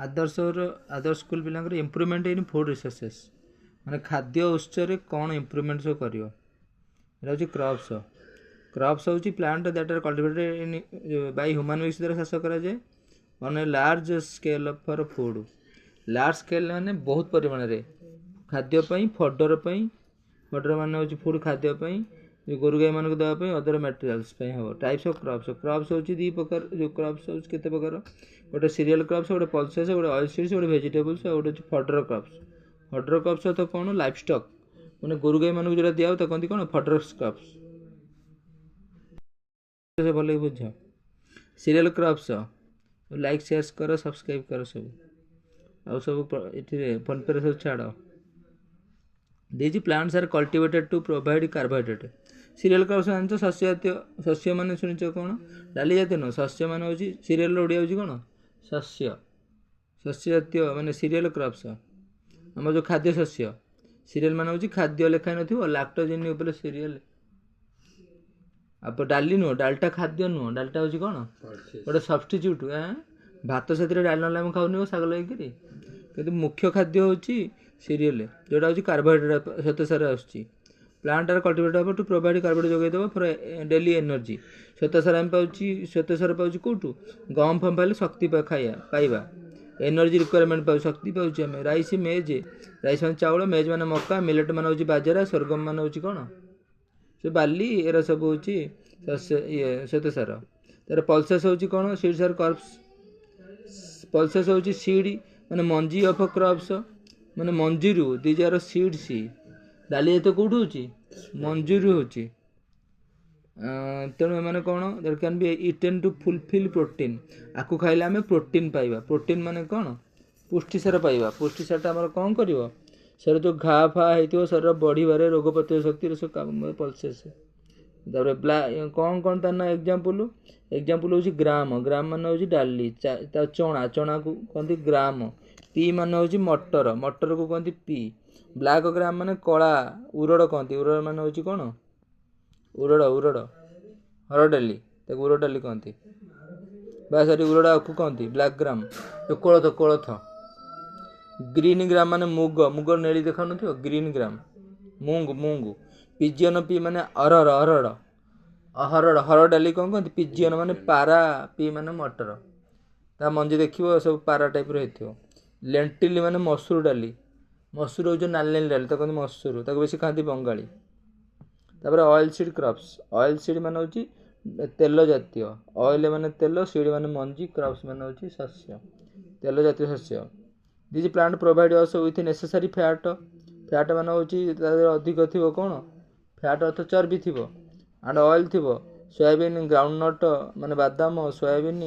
आदर्श Adarsh school पिला improvement in food resources माने खाद्य उत्स कौन इम्प्रूवमेंट सब कर क्रॉप्स क्रॉप्स हूँ plant that are cultivated by human beings द्वारा चाष कराए on a large scale for food large scale माने बहुत परिमाण रे खाद्यपाई फडर मान हूँ फूड खाद्यपाई गोरु गाई मानक देवाई अदर मटेरियल्स हम टाइप्स ऑफ क्रॉप्स क्रॉप्स हूँ दी प्रकार जो क्रॉप्स हूँ केते प्रकार गोटे सीरियल क्रॉप्स गोटे पल्सेस गोटे ऑयल सीड्स गोटे वेजिटेबल्स गोटे फडर क्रॉप्स तो कौन लाइफ स्टॉक मैंने गोरु गाई मानक जो दिया तो कहते कौन फडर क्रॉप्स भल बुझ सीरियल क्रॉप्स लाइक शेयर कर सब्सक्राइब कर सब आउ सब ये फोन पे सब छाड़ these plants are cultivated to provide carbohydrate cereal crops जानते शस्य जातीय शस्य मान शुणिच कौन डाली जातीय नुह शस्य मान हूँ सीरियल ओडिया हूँ कौन शस्य शस्य जातीय माने सीरियल क्रॉप्स आम जो खाद्य शस्य सीरियल मान हूँ खाद्य लेखा न लैक्टोजेन उपर सीरियल आप डाली नुह डालटा खाद्य नुह डालटा हूँ कौन गोटे सब्स्टिट्यूट भात साथी डाल ना खाऊनि शाग लगे कि मुख्य खाद्य हूँ सीरियल जोटा हूँ कार्बोहाइड्रेट श्वेतसार आसूँ plant are cultivated to provide carbohydrate जोगेदेव फॉर डेली एनर्जी श्वेतसार आम पाऊँ श्वेतसार पाऊँ कौटू गहम फम पाइले शक्ति खाଇବା पाइबा एनर्जी रिक्वायरमेंट पाऊ शक्ति पाऊँ आम राइस मान चाउल मेज मान मक्का मिलेट मान हूँ बाजरा स्वर्गम मान हूँ कौन से बाली एरा सब हूँ श्वेतसार तार पल्सेस हूँ कौन सीड्स आर कर्प्स पल्सेस हूँ सीड माने मंजी ऑफ क्रॉप्स माने मंजी रु दीज आर सीड सी डाली तो कौट हूँ मंजी रु हूँ तेणु मैंने कौन there can be eaten to fulfil protein आपको खाइले आम प्रोटीन पाइबा प्रोटीन माने कौन पुष्टिसार पाइबा पुष्टिसार आम कौन कर सर जो घा फा हो शरीर बढ़वे रोग प्रतिरोध शक्ति सब काम पल्सेस कौन कौन तार ना एग्जाम्पल हूँ ग्राम ग्राम मान हूँ डाली चना चना को कहते ग्राम पी मान हूँ मटर मटर को कहते पी ब्लैक ग्राम माने कला उरड़ कहते उरड़ मान हूँ कौन उरड़ उरड़ हर डाली उरड़ डाली कहते बा सरी उरड़ा को कहते ब्लैक ग्राम कोलथ कोलथ ग्रीन ग्राम माने मुग मुग नेली देखा न ग्रीन ग्राम मूंग मूंग पिजियन पी माने अरहर अरहर अहरड़ हर डाली कौन कहते पिजियन माने पारा पी माने मटर ता मंजी देखिए सब पारा टाइप रही लेंटिल माने मसूर डाली मसूर हूँ नाली नाली डाली कहते मसूर ताको बेसी खाती बंगाली तापर oil seed crops oil seed मान हूँ तेल जातीय ऑयल माने तेल सीड माने मंजी क्रॉप्स मान हूँ शस्य तेल जातीय शस्य these plant provide also with necessary fat fat मान हूँ अधिक थी कौन फैट अर्थ चर्बी थी एंड ऑयल थी सोयाबीन ग्राउंडनट माने बादाम सोयाबीन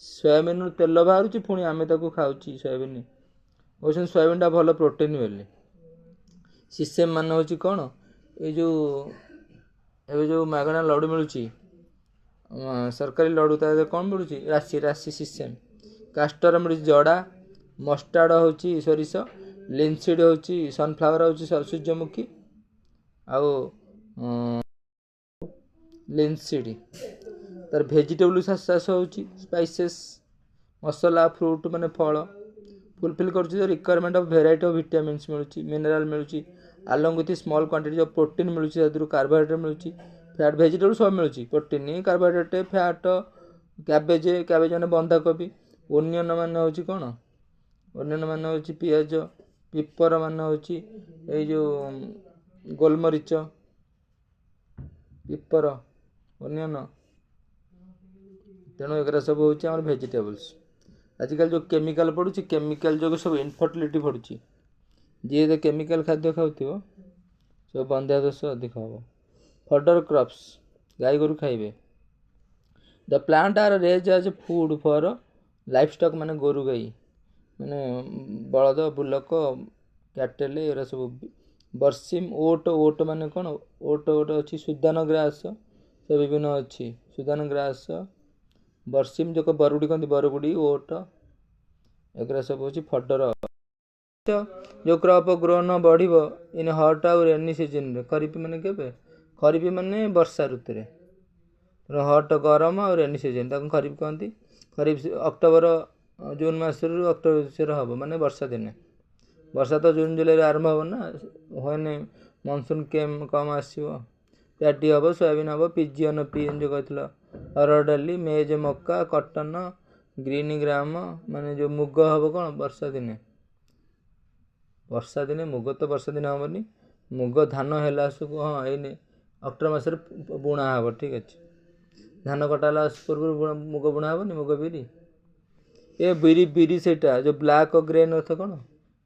सोयाबीन तेल बाहर पुणी आम खाऊँ सोयाबीन कौन सोयाबीन टा भल प्रोटीन बोली सिस्टेम मान हूँ कौन ये जो मागणा लडू मिलूँ सरकारी लडू ता कौन मिलूँ राशि राशि सिस्टेम कास्टर मिलूँ जड़ा मस्टार्ड हूँ सोरिष लिनसीड हूँ सनफ्लावर हूँ सूर्यमुखी आउ लिनसीड तार भेजिटेबल चाष हूँ स्पाइसेस मसला फ्रूट माने फल फुलफिल कर requirement of variety of vitamins मिलूँ मिनरल मिलूँ along with small quantity of protein मिलूँ कार्बोहाइड्रेट मिलूँ फैट भेजिटेबल सब मिलूँ protein carbohydrate fat cabbage cabbage मैंने बंधाकोबी ओनियन मान हूँ कौन ओनियन मान हूँ पियाज पिपर मान हूँ यो गोलमरीच पिपर ओनियन तेणु एगरा सब हूँ आम भेजिटेबल्स आजिकल जो केमिकल पड़ुची केमिकल जो सब इनफर्टिलिटी पड़ुची जी तो केमिकल खाद्य खाऊ सब बंध्या दोष अधिक हम फडर क्रॉप्स गाई गोरु खाइबे the plant are raise as food for livestock माने गोरु गाई माने बलद बुलक कैटेल एरा सब बर्सिम ओट ओट माने कौन ओट ओट अच्छी सुदान ग्रास सब विभिन्न अच्छी सुदान ग्रास बर्सिम जो बरगुड़ी कहते बरगुड़ी ओट एगरा सब हूँ फडर जो क्रॉप ग्रोन बढ़ इन हट आउ रेनी सीजन खरीफ माने केबे खरीफ माने वर्षा ऋतु हट गरम और रेनी सीजन खरीफ कहती खरीफ अक्टोबर जून मसरू अक्टोबर हम माने वर्षा दिने वर्षा तो जून जुलाई आरंभ हम ना होने मनसून कम आसो प्याटी हम सोयाबीन हम पिजियन पीएन जो कहला हरड़ डाली मेज मक्का कटन ग्रीन ग्राम माने जो मुग हम कौन वर्षा दिने मुग तो वर्षा दिन हमनी मुग धान है हाँ ये अक्टोबर मसर बुणा हम ठीक अच्छे धान कटाला पूर्व मुग बुणा हेनी मुग बिरी ये बिरी बिरी सेटा जो ब्लैक ग्रेन अर्थ कौन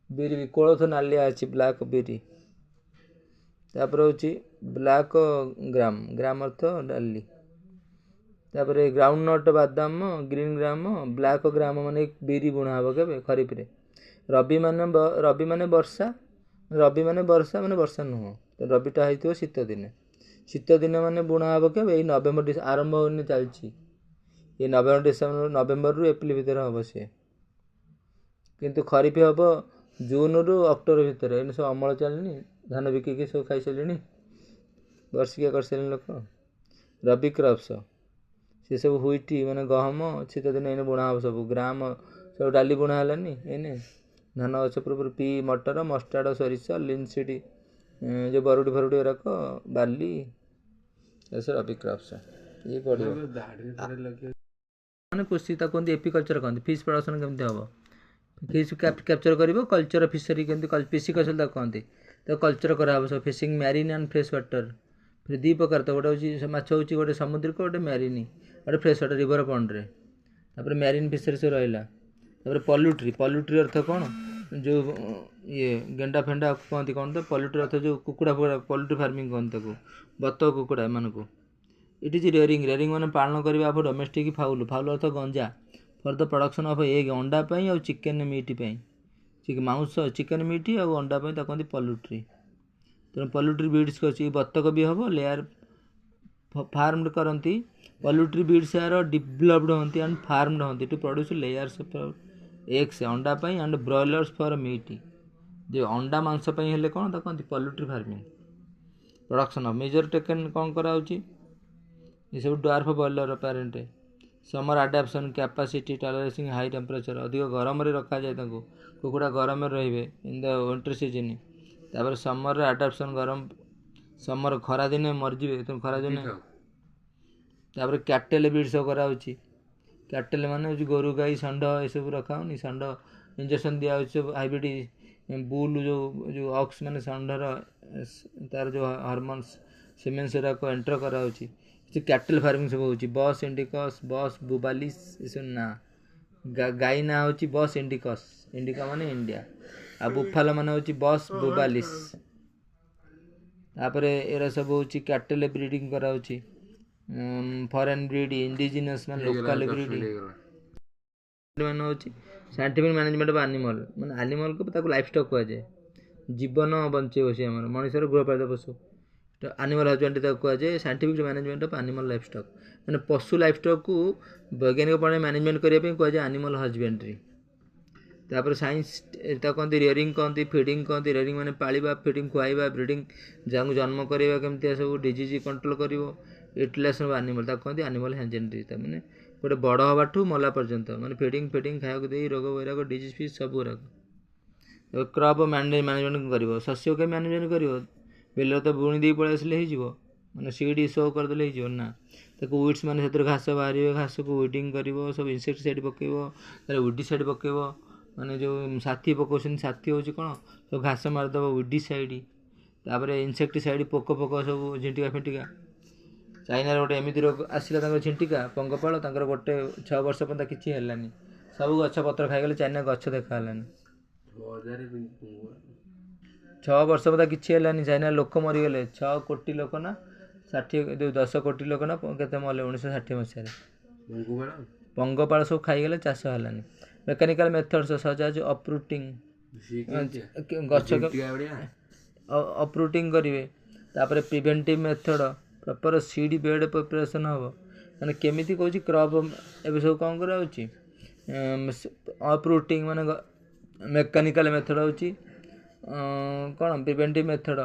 बिरी कोलथ नालिया अच्छी ब्लैक बिरी तापर हूँ ब्लैक ग्राम ग्राम अर्थ डाली तापर ग्राउंड नट बादाम ग्रीन ग्राम ब्लैक ग्राम माने बिरी बुणा हम के खरीफ रे रबी माने वर्षा माने वर्षा नुह तो रबिटा होती शीत दिन माने बुणा हम के यही नवेम्बर आरंभ होने चलती ये नवेम्बर डिसेम्बर नवेम्बर रु एप्रिल भितर हम सी किंतु खरीफ हम जून रु अक्टोबर भितर ये सब अमल चलनी धान बिकिकी सब खाई सारे वर्षिका कर सारे लोक रबी क्रॉप्स से सब हुईटी माने गहम शीत दिन ये बुणा हम सब ग्राम सब डाली बुणा है एने धान गछ पूर्व पी मटर मस्टार्ड सोरिष लिनसीड जो बरुडी फरुडी गुराक बाली ऐसे रबी क्रॉप्स ये पड़ो माने कृषि कहते एपिकल्चर कहते फिश प्रोडक्शन केमती हम फिश कैप्चर कर कल्चर फिशरी केमती पिसी कल्चर कहते तो कल्चर कराव सब fishing marine and fresh water फिर दी प्रकार तो गोटे हूँ माछ हूँ गोटे समुद्रिक गोटे मैरिन गोटे फ्रेश वाटर रिवर पंड्रे तापर मैरिन फिशरी से रहा पल्यूट्री अर्थ कौन जो ये गेंडा फेंडा कहती कौन तो पल्यूट्री अर्थ जो कुकुड़ा फुकुड़ा पल्यूट्री फार्मिंग कहते बतक कुकुड़ा एम को इट इज रेयरिंग माने पालन करवा ऑफ डोमेस्टिक फाउल अर्थ गंजा for the production of egg अंडा और चिकेन मीट मांस चिकेन मीट और अंडा कहते पल्यूट्री तेणु पल्यूट्री बीड्स अच्छी बतक भी हम लेयर फार्मड करती पल्यूट्री बीड्स आर डेवलप्ड होती एंड फार्मड होती टू प्रोड्यूस लेयर्स एग्स अंडा एंड ब्रॉयलर्स फॉर मीट जो अंडा मांस हेल्ले कौन कहते poultry farming production of major taken कौन कराऊँगी ये सब dwarf broiler parent summer adaptation capacity tolerating high temperature अधिक गरम रखा जाए कुकुड़ा गरम रे इन द विंटर सीजन तापर समर आडाप्शन गरम समर खरा दिन मरजिवे तुम खरा दिन तापर कैटेल ब्रीड सब कराऊँगी कैटेल माने गोरु गाई षंड ये सब रखा होनी षंड इंजेक्शन दिया सब हाइब्रिड बुल जो ऑक्स माने षंडर तार जो हार्मोन्स सीमेंस को एंटर कराऊँगी कैटल फार्मिंग सब होची बस इंडिकस बस बुबालिस ये ना गाई ना होची बस इंडिकस इंडिका माने इंडिया आ बुफालो माने होची बस बुबालिस तापर एरा सब होची कैटल ब्रीडिंग कराऊची फॉरेन ब्रीड इंडिजिनस माने लोकल ब्रीडिंग माने होची साइंटिफिक मैनेजमेंट ऑफ एनिमल माने एनिमल को ताको लाइफ स्टॉक कह जाए जीवन बंचे से हमर मनुष्यर गृहपालित पशु तो एनिमल हजबेंड्री तक कहुए scientific management of animal livestock मैंने पशु लाइफ स्टॉक को वैज्ञानिक पढ़े मैनेजमेंट करने कहुए एनिमल हजबेंड्री तापर साइंस कहते रियरिंग कहते फिडिंग कहते रियरिंग माने पालिबा फिडिंग खुआइबा ब्रीडिंग जहाँ जन्म करवा केमती सब डिजीज कंट्रोल कर यूटिलाइजेशन ऑफ एनिमल कहते एनिमल हजबेंड्री मैंने गोटे बड़ हवाठू मला पर्यंत माने फिडिंग फिडिंग खाया दे रोग वैराग डिजीज फीज सब गुराक क्रॉप मैनेजमेंट कर शस्य के मैनेजमेंट कर बिल तो बुणी दे पलि आसले माने सीड सो करदे ना ताको वीड्स माने से घास बाहर घास को वीडिंग कर सब इनसेक्टिसाइड पकेब वीडिसाइड पकेब माने जो साथी पकाउछन साथी होची कौन सब घास मारदेव वीडिसाइड तापर इनसेक्टिसाइड पोक सब झिंटिका फिंटिका चाइना गोटे एमती रोग आसला झिंटिका पंगपाल गोटे 6 वर्ष पर्यंत किसी है सब गछ पत्र खाईगले चाइना गछ देखालानी 6 वर्ष पर्यंत किसी है चाइना लोक मरीगले 6 कोटी लोक ना 60 10 कोटी लोक ना के मले 1960 मसीह पंगपाल सब खाईगले चाष है mechanical methods such as uprooting गछ अपरूटिंग करेंगे तापर preventive method proper seed bed preparation हम मैंने केमिति कहूँ क्रॉप एवं सब कौन कराऊँगी अपरूटिंग माने मेकानिकल मेथड हूँ कौन preventive method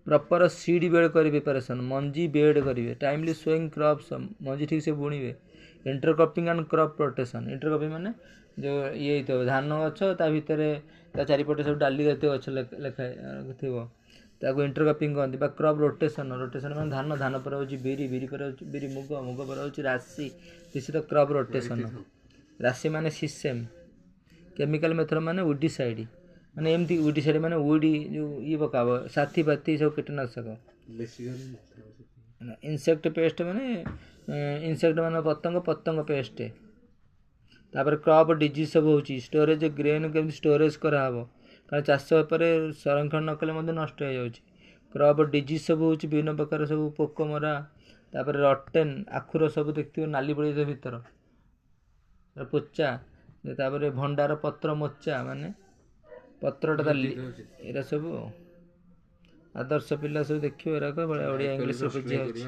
proper seed bed कर प्रिपरेशन मंजी बेड करेंगे टाइमली सोइंग क्रॉप्स मंजी ठीक से बुणवे intercropping and crop rotation intercropping माने जो ये धान गछ ता भितर ता चारिपटे सब डाली जातीय गछ लेखा थी ताको इंटरक्रॉपिंग कहते बा क्रॉप रोटेशन रोटेशन माने धान धान पर होची बिरी बिरी पर होची बिरी मुग मुग पर होची राशि दिस द क्रॉप रोटेशन राशि माने सिस्टम केमिकल मेथड माने उडिसाइड माने एमती उडिसाइड माने उडी जो ये पकाव साथी पाती सब कीटनाशक इंसेक्ट पेस्ट माने इंसेक्ट माने पतंग पतंग पेस्ट तापर क्रॉप डिजीज सब होची स्टोरेज ग्रेन केमती स्टोरेज करा हबो कारण चाष पर संरक्षण न कले मध्य नष्ट हो जाउची क्रॉप डिजीज सब होची विभिन्न प्रकार सब पोक मरा तापर रटेन आखुर सब देखथियो नाली पड़ी जे भीतर पोचा तापर भंडार पत्र मोचा माने पत्रटा एरा सब आदर्श पिला सब देखियो एरा को बड़ा इंग्लिश बुझी होची।